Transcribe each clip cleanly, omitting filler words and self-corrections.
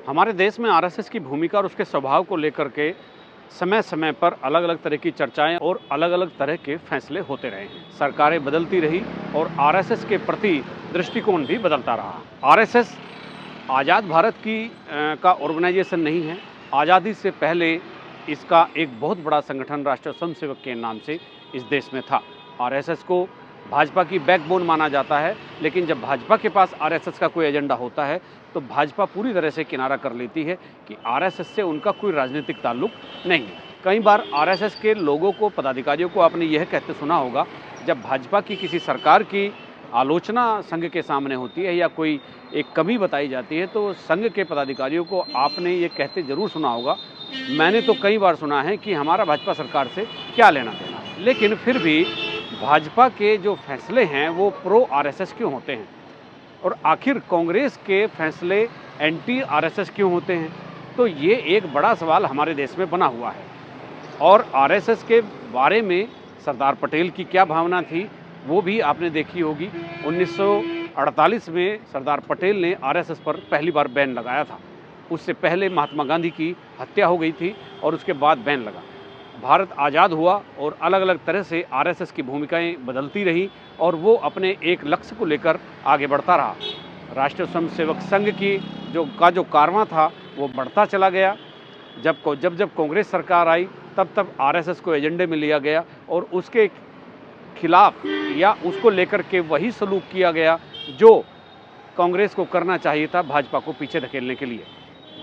हमारे देश में आरएसएस की भूमिका और उसके स्वभाव को लेकर के समय समय पर अलग अलग तरह की चर्चाएं और अलग अलग तरह के फैसले होते रहे हैं। सरकारें बदलती रही और आरएसएस के प्रति दृष्टिकोण भी बदलता रहा। आरएसएस आज़ाद भारत का ऑर्गेनाइजेशन नहीं है। आज़ादी से पहले इसका एक बहुत बड़ा संगठन राष्ट्रीय स्वयंसेवक के नाम से इस देश में था। आरएसएस को भाजपा की बैकबोन माना जाता है, लेकिन जब भाजपा के पास आरएसएस का कोई एजेंडा होता है तो भाजपा पूरी तरह से किनारा कर लेती है कि आरएसएस से उनका कोई राजनीतिक ताल्लुक नहीं है। कई बार आरएसएस के लोगों को, पदाधिकारियों को आपने यह कहते सुना होगा, जब भाजपा की किसी सरकार की आलोचना संघ के सामने होती है या कोई एक कमी बताई जाती है तो संघ के पदाधिकारियों को आपने ये कहते ज़रूर सुना होगा, मैंने तो कई बार सुना है कि हमारा भाजपा सरकार से क्या लेना देना। लेकिन फिर भी भाजपा के जो फैसले हैं वो प्रो आरएसएस क्यों होते हैं और आखिर कांग्रेस के फैसले एंटी आरएसएस क्यों होते हैं? तो ये एक बड़ा सवाल हमारे देश में बना हुआ है। और आरएसएस के बारे में सरदार पटेल की क्या भावना थी वो भी आपने देखी होगी। 1948 में सरदार पटेल ने आरएसएस पर पहली बार बैन लगाया था। उससे पहले महात्मा गांधी की हत्या हो गई थी और उसके बाद बैन लगा। भारत आज़ाद हुआ और अलग अलग तरह से आरएसएस की भूमिकाएं बदलती रही और वो अपने एक लक्ष्य को लेकर आगे बढ़ता रहा। राष्ट्रीय स्वयंसेवक संघ की जो कारवां था वो बढ़ता चला गया। जब कांग्रेस सरकार आई तब आरएसएस को एजेंडे में लिया गया और उसके खिलाफ या उसको लेकर के वही सलूक किया गया जो कांग्रेस को करना चाहिए था, भाजपा को पीछे धकेलने के लिए।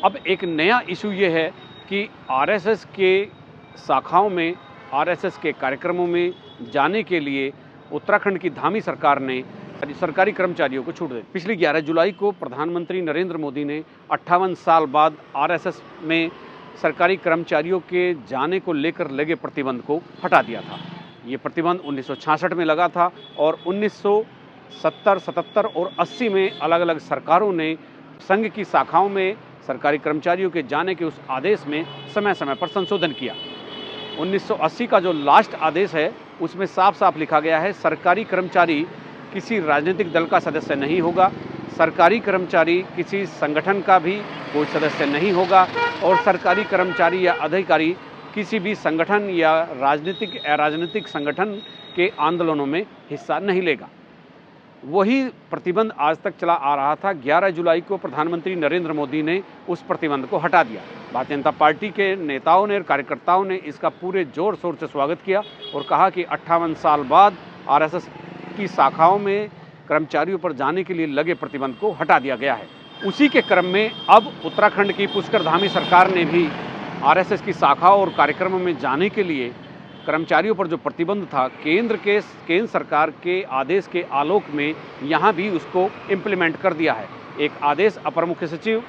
अब एक नया इशू ये है कि आरएसएस के शाखाओं में, आरएसएस के कार्यक्रमों में जाने के लिए उत्तराखंड की धामी सरकार ने सरकारी कर्मचारियों को छूट दी। पिछली 11 जुलाई को प्रधानमंत्री नरेंद्र मोदी ने 58 साल बाद आरएसएस में सरकारी कर्मचारियों के जाने को लेकर लगे प्रतिबंध को हटा दिया था। ये प्रतिबंध 1966 में लगा था और 1970, 77 और 80 में अलग अलग सरकारों ने संघ की शाखाओं में सरकारी कर्मचारियों के जाने के उस आदेश में समय समय पर संशोधन किया। 1980 का जो लास्ट आदेश है उसमें साफ साफ लिखा गया है, सरकारी कर्मचारी किसी राजनीतिक दल का सदस्य नहीं होगा, सरकारी कर्मचारी किसी संगठन का भी कोई सदस्य नहीं होगा और सरकारी कर्मचारी या अधिकारी किसी भी संगठन या राजनीतिक संगठन के आंदोलनों में हिस्सा नहीं लेगा। वही प्रतिबंध आज तक चला आ रहा था। 11 जुलाई को प्रधानमंत्री नरेंद्र मोदी ने उस प्रतिबंध को हटा दिया। भारतीय जनता पार्टी के नेताओं ने और कार्यकर्ताओं ने इसका पूरे जोर शोर से स्वागत किया और कहा कि 58 साल बाद आरएसएस की शाखाओं में कर्मचारियों पर जाने के लिए लगे प्रतिबंध को हटा दिया गया है। उसी के क्रम में अब उत्तराखंड की पुष्कर धामी सरकार ने भी आरएसएस की शाखाओं और कार्यक्रमों में जाने के लिए कर्मचारियों पर जो प्रतिबंध था, केंद्र सरकार के आदेश के आलोक में यहाँ भी उसको इम्प्लीमेंट कर दिया है। एक आदेश अपर मुख्य सचिव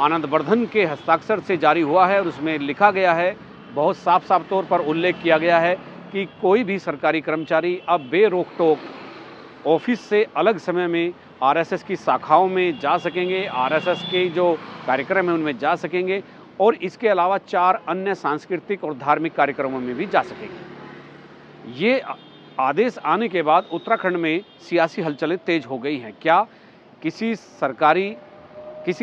आनंद वर्धन के हस्ताक्षर से जारी हुआ है और उसमें लिखा गया है, बहुत साफ साफ तौर पर उल्लेख किया गया है कि कोई भी सरकारी कर्मचारी अब बेरोक-टोक ऑफिस से अलग समय में आरएसएस की शाखाओं में जा सकेंगे, आरएसएस के जो कार्यक्रम हैं उनमें जा सकेंगे और इसके अलावा 4 अन्य सांस्कृतिक और धार्मिक कार्यक्रमों में भी जा सकेंगे। ये आदेश आने के बाद उत्तराखंड में सियासी हलचलें तेज हो गई हैं। क्या किसी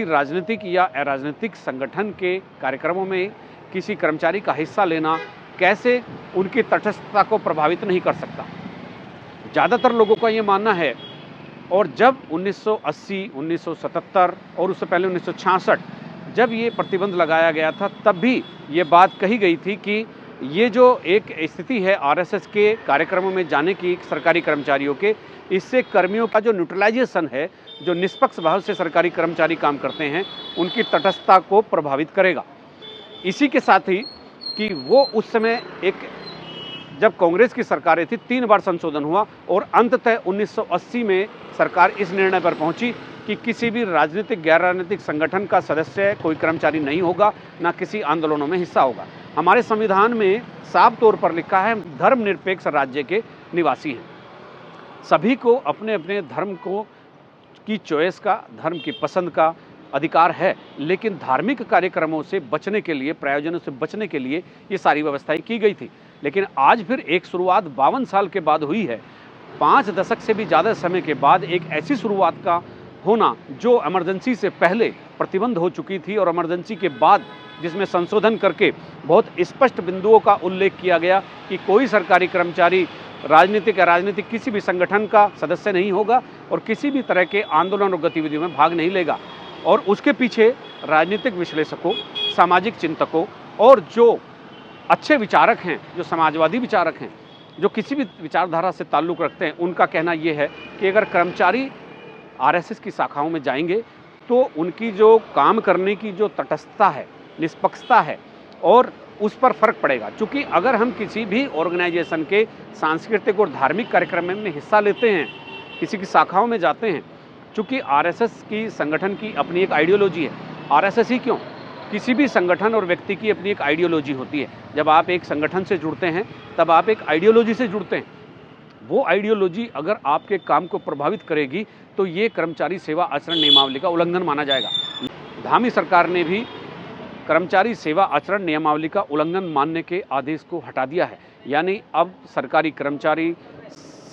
राजनीतिक या अराजनीतिक संगठन के कार्यक्रमों में किसी कर्मचारी का हिस्सा लेना कैसे उनकी तटस्थता को प्रभावित नहीं कर सकता? ज़्यादातर लोगों का ये मानना है। और जब 1980, 1977 और उससे पहले 1966 जब ये प्रतिबंध लगाया गया था तब भी ये बात कही गई थी कि ये जो एक स्थिति है आरएसएस के कार्यक्रमों में जाने की सरकारी कर्मचारियों के, इससे कर्मियों का जो न्यूट्रलाइजेशन है, जो निष्पक्ष भाव से सरकारी कर्मचारी काम करते हैं, उनकी तटस्थता को प्रभावित करेगा। इसी के साथ ही कि वो उस समय जब कांग्रेस की सरकारें थी 3 बार संशोधन हुआ और अंततः 1980 में सरकार इस निर्णय पर पहुंची कि किसी भी राजनीतिक गैर राजनीतिक संगठन का सदस्य कोई कर्मचारी नहीं होगा, ना किसी आंदोलनों में हिस्सा होगा। हमारे संविधान में साफ तौर पर लिखा है, धर्मनिरपेक्ष राज्य के निवासी हैं। सभी को अपने अपने धर्म की चॉइस का, धर्म की पसंद का अधिकार है, लेकिन धार्मिक कार्यक्रमों से बचने के लिए, प्रायोजनों से बचने के लिए ये सारी व्यवस्थाएं की गई थी। लेकिन आज फिर एक शुरुआत 52 साल के बाद हुई है। 5 दशक से भी ज़्यादा समय के बाद एक ऐसी शुरुआत का होना जो इमरजेंसी से पहले प्रतिबंध हो चुकी थी और इमरजेंसी के बाद जिसमें संशोधन करके बहुत स्पष्ट बिंदुओं का उल्लेख किया गया कि कोई सरकारी कर्मचारी राजनीतिक या राजनीतिक किसी भी संगठन का सदस्य नहीं होगा और किसी भी तरह के आंदोलन और गतिविधियों में भाग नहीं लेगा। और उसके पीछे राजनीतिक विश्लेषकों, सामाजिक चिंतकों और जो अच्छे विचारक हैं, जो समाजवादी विचारक हैं, जो किसी भी विचारधारा से ताल्लुक़ रखते हैं, उनका कहना ये है कि अगर कर्मचारी आरएसएस की शाखाओं में जाएंगे तो उनकी जो काम करने की जो तटस्थता है, निष्पक्षता है और उस पर फ़र्क पड़ेगा। चूँकि अगर हम किसी भी ऑर्गेनाइजेशन के सांस्कृतिक और धार्मिक कार्यक्रम में हिस्सा लेते हैं, किसी की शाखाओं में जाते हैं, चूँकि आरएसएस की संगठन की अपनी एक आइडियोलॉजी है। आरएसएस ही क्यों, किसी भी संगठन और व्यक्ति की अपनी एक आइडियोलॉजी होती है। जब आप एक संगठन से जुड़ते हैं तब आप एक आइडियोलॉजी से जुड़ते हैं। वो आइडियोलॉजी अगर आपके काम को प्रभावित करेगी तो ये कर्मचारी सेवा आचरण नियमावली का उल्लंघन माना जाएगा। धामी सरकार ने भी कर्मचारी सेवा आचरण नियमावली का उल्लंघन मानने के आदेश को हटा दिया है। यानी अब सरकारी कर्मचारी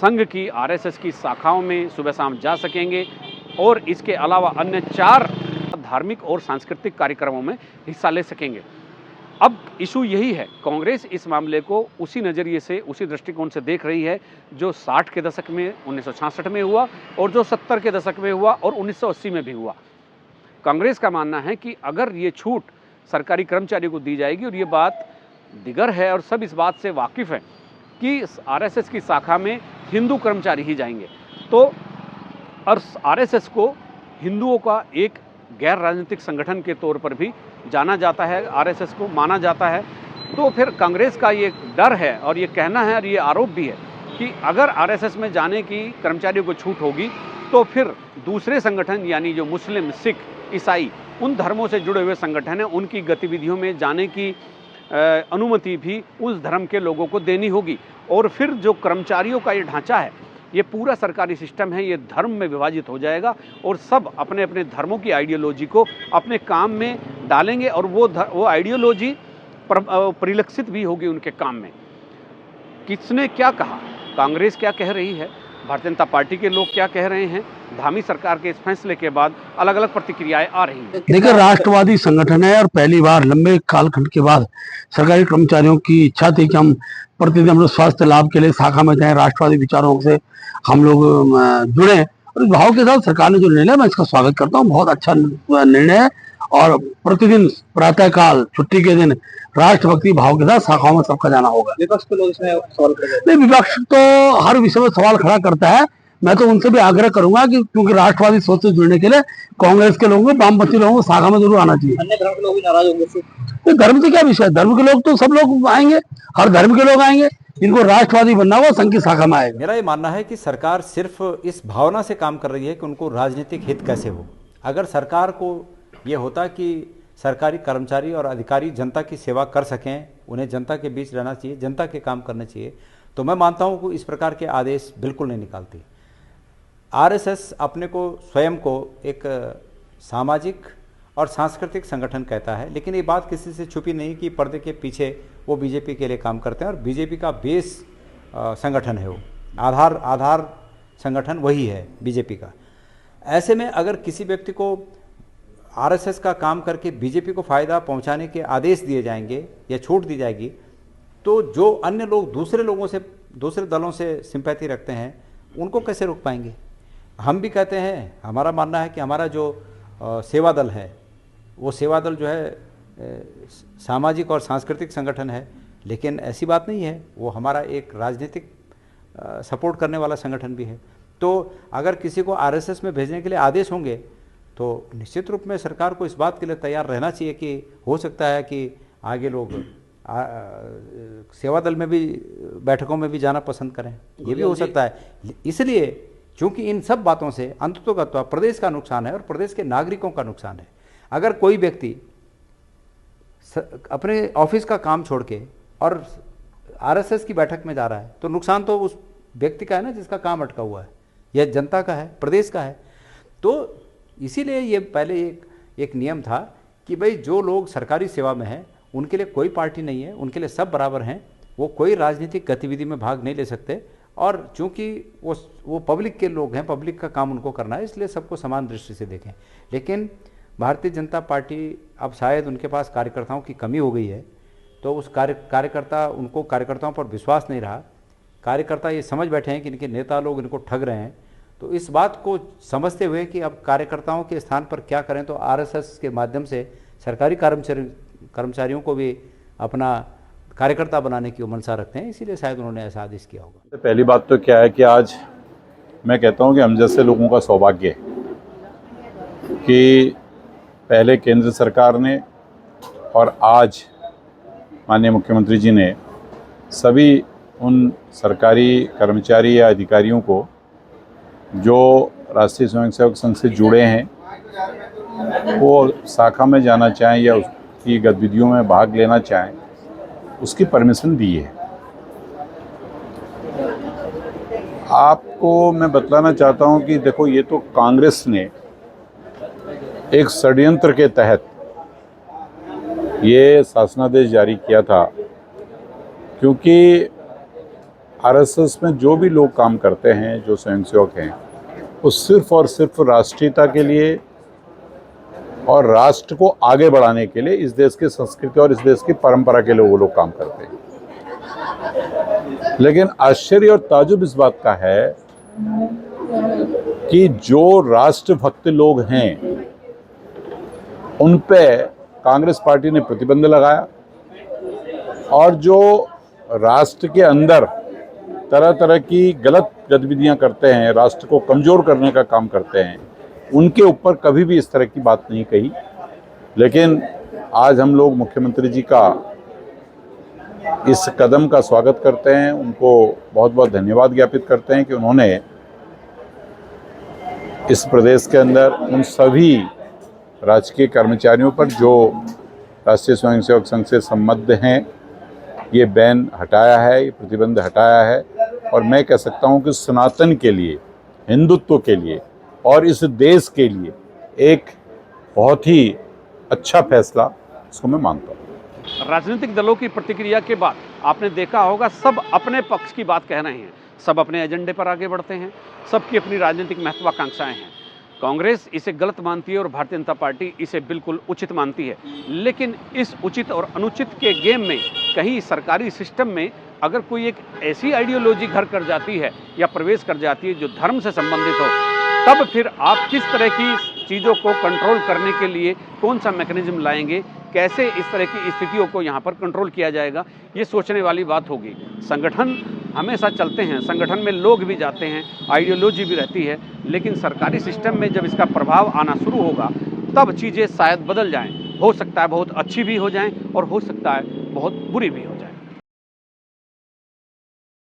संघ की आरएसएस की शाखाओं में सुबह शाम जा सकेंगे और इसके अलावा अन्य 4 धार्मिक और सांस्कृतिक कार्यक्रमों में हिस्सा ले सकेंगे। अब इशू यही है, कांग्रेस इस मामले को उसी नज़रिए से, उसी दृष्टिकोण से देख रही है जो 60 के दशक में 1966 में हुआ और जो 70 के दशक में हुआ और 1980 में भी हुआ। कांग्रेस का मानना है कि अगर ये छूट सरकारी कर्मचारियों को दी जाएगी, और ये बात दिगर है और सब इस बात से वाकिफ़ है कि आरएसएस की शाखा में हिंदू कर्मचारी ही जाएंगे, तो और आरएसएस को हिंदुओं का एक गैर राजनीतिक संगठन के तौर पर भी जाना जाता है, आरएसएस को माना जाता है, तो फिर कांग्रेस का ये डर है और ये कहना है और ये आरोप भी है कि अगर आरएसएस में जाने की कर्मचारियों को छूट होगी तो फिर दूसरे संगठन यानी जो मुस्लिम, सिख, ईसाई, उन धर्मों से जुड़े हुए संगठन हैं, उनकी गतिविधियों में जाने की अनुमति भी उस धर्म के लोगों को देनी होगी। और फिर जो कर्मचारियों का ये ढांचा है, ये पूरा सरकारी सिस्टम है, ये धर्म में विभाजित हो जाएगा और सब अपने अपने धर्मों की आइडियोलॉजी को अपने काम में डालेंगे और वो आइडियोलॉजी परिलक्षित भी होगी उनके काम में। किसने क्या कहा, कांग्रेस क्या कह रही है, भारतीय जनता पार्टी के लोग क्या कह रहे हैं, धामी सरकार के इस फैसले के बाद अलग अलग प्रतिक्रियाएं आ रही हैं। देखिए, राष्ट्रवादी संगठन है और पहली बार लंबे कालखंड के बाद सरकारी कर्मचारियों की इच्छा थी कि हम प्रतिदिन अपने स्वास्थ्य लाभ के लिए शाखा में जाएं, राष्ट्रवादी विचारों से हम लोग जुड़े और इस भाव के साथ सरकार ने जो निर्णय, मैं इसका स्वागत करता हूँ। बहुत अच्छा निर्णय है और प्रतिदिन प्रातःकाल छुट्टी के दिन राष्ट्रभक्ति भाव के साथ शाखाओं में सबका जाना होगा। विपक्ष के लोग इसमें सवाल करेंगे? नहीं, विपक्ष तो हर विषय में सवाल खड़ा करता है। मैं तो उनसे भी आग्रह करूंगा कि क्योंकि राष्ट्रवादी सोच से जुड़ने के लिए कांग्रेस के लोगों को, वामपंथी लोगों को शाखा में जरूर आना चाहिए। अन्य धर्म के लोग भी नाराज होंगे इससे? तो धर्म से क्या विषय है, धर्म के लोग तो सब लोग आएंगे, हर धर्म के लोग आएंगे। इनको राष्ट्रवादी बनना हुआ संघ की शाखा में आएगा। मेरा ये मानना है कि सरकार सिर्फ इस भावना से काम कर रही है कि उनको राजनीतिक हित कैसे हो। अगर सरकार को ये होता कि सरकारी कर्मचारी और अधिकारी जनता की सेवा कर सकें, उन्हें जनता के बीच रहना चाहिए, जनता के काम करने चाहिए, तो मैं मानता हूँ कि इस प्रकार के आदेश बिल्कुल नहीं निकालती। आरएसएस अपने को स्वयं को एक सामाजिक और सांस्कृतिक संगठन कहता है, लेकिन ये बात किसी से छुपी नहीं कि पर्दे के पीछे वो बीजेपी के लिए काम करते हैं और बीजेपी का बेस संगठन है, वो आधार संगठन वही है बीजेपी का। ऐसे में अगर किसी व्यक्ति को आरएसएस का काम करके बीजेपी को फ़ायदा पहुंचाने के आदेश दिए जाएंगे या छूट दी जाएगी, तो जो अन्य लोग दूसरे दलों से सिंपैथी रखते हैं उनको कैसे रोक पाएंगे। हम भी कहते हैं, हमारा मानना है कि हमारा जो सेवा दल है वो सेवा दल जो है सामाजिक और सांस्कृतिक संगठन है, लेकिन ऐसी बात नहीं है, वो हमारा एक राजनीतिक सपोर्ट करने वाला संगठन भी है। तो अगर किसी को आरएसएस में भेजने के लिए आदेश होंगे तो निश्चित रूप में सरकार को इस बात के लिए तैयार रहना चाहिए कि हो सकता है कि आगे लोग सेवा दल में भी, बैठकों में भी जाना पसंद करें, ये भी हो सकता है। इसलिए चूंकि इन सब बातों से अंततोगत्वा प्रदेश का नुकसान है और प्रदेश के नागरिकों का नुकसान है। अगर कोई व्यक्ति अपने ऑफिस का काम छोड़ के और आरएसएस की बैठक में जा रहा है तो नुकसान तो उस व्यक्ति का है ना जिसका काम अटका हुआ है, यह जनता का है, प्रदेश का है। तो इसीलिए ये पहले एक नियम था कि भाई जो लोग सरकारी सेवा में हैं उनके लिए कोई पार्टी नहीं है, उनके लिए सब बराबर हैं, वो कोई राजनीतिक गतिविधि में भाग नहीं ले सकते और चूंकि वो पब्लिक के लोग हैं, पब्लिक का काम उनको करना है, इसलिए सबको समान दृष्टि से देखें। लेकिन भारतीय जनता पार्टी अब शायद उनके पास कार्यकर्ताओं की कमी हो गई है, तो उस कार्यकर्ताओं पर विश्वास नहीं रहा। कार्यकर्ता ये समझ बैठे हैं कि इनके नेता लोग इनको ठग रहे हैं। तो इस बात को समझते हुए कि अब कार्यकर्ताओं के स्थान पर क्या करें, तो आरएसएस के माध्यम से सरकारी कर्मचारियों को भी अपना कार्यकर्ता बनाने की मंशा रखते हैं, इसीलिए शायद उन्होंने ऐसा आदेश किया होगा। पहली बात तो क्या है कि आज मैं कहता हूं कि हम जैसे लोगों का सौभाग्य है कि पहले केंद्र सरकार ने और आज माननीय मुख्यमंत्री जी ने सभी उन सरकारी कर्मचारी या अधिकारियों को जो राष्ट्रीय स्वयंसेवक संघ से जुड़े हैं, वो शाखा में जाना चाहें या उसकी गतिविधियों में भाग लेना चाहें, उसकी परमिशन दी है। आपको मैं बतलाना चाहता हूं कि देखो, ये तो कांग्रेस ने एक षड्यंत्र के तहत ये शासनादेश जारी किया था, क्योंकि आरएसएस में जो भी लोग काम करते हैं, जो स्वयंसेवक हैं, वो सिर्फ और सिर्फ राष्ट्रीयता के लिए और राष्ट्र को आगे बढ़ाने के लिए, इस देश की संस्कृति और इस देश की परंपरा के लिए वो लोग काम करते हैं। लेकिन आश्चर्य और ताजुब इस बात का है कि जो राष्ट्रभक्त लोग हैं, उन पे कांग्रेस पार्टी ने प्रतिबंध लगाया, और जो राष्ट्र के अंदर तरह तरह की गलत गतिविधियां करते हैं, राष्ट्र को कमजोर करने का काम करते हैं, उनके ऊपर कभी भी इस तरह की बात नहीं कही। लेकिन आज हम लोग मुख्यमंत्री जी का इस कदम का स्वागत करते हैं, उनको बहुत बहुत धन्यवाद ज्ञापित करते हैं कि उन्होंने इस प्रदेश के अंदर उन सभी राजकीय कर्मचारियों पर जो राष्ट्रीय स्वयंसेवक संघ से संबद्ध हैं, ये बैन हटाया है, ये प्रतिबंध हटाया है। और मैं कह सकता हूं कि सनातन के लिए, हिंदुत्व के लिए और इस देश के लिए एक बहुत ही अच्छा फैसला इसको मैं मानता हूं। राजनीतिक दलों की प्रतिक्रिया के बाद आपने देखा होगा, सब अपने पक्ष की बात कह रहे हैं, सब अपने एजेंडे पर आगे बढ़ते हैं, सबकी अपनी राजनीतिक महत्वाकांक्षाएं हैं। कांग्रेस इसे गलत मानती है और भारतीय जनता पार्टी इसे बिल्कुल उचित मानती है। लेकिन इस उचित और अनुचित के गेम में कहीं सरकारी सिस्टम में अगर कोई एक ऐसी आइडियोलॉजी घर कर जाती है या प्रवेश कर जाती है जो धर्म से संबंधित हो, तब फिर आप किस तरह की चीज़ों को कंट्रोल करने के लिए कौन सा मैकेनिज्म लाएंगे, कैसे इस तरह की स्थितियों को यहाँ पर कंट्रोल किया जाएगा, ये सोचने वाली बात होगी। संगठन हमेशा चलते हैं, संगठन में लोग भी जाते हैं, आइडियोलॉजी भी रहती है, लेकिन सरकारी सिस्टम में जब इसका प्रभाव आना शुरू होगा तब चीज़ें शायद बदल जाएं। हो सकता है बहुत अच्छी भी हो जाएं और हो सकता है बहुत बुरी भी हो जाएं।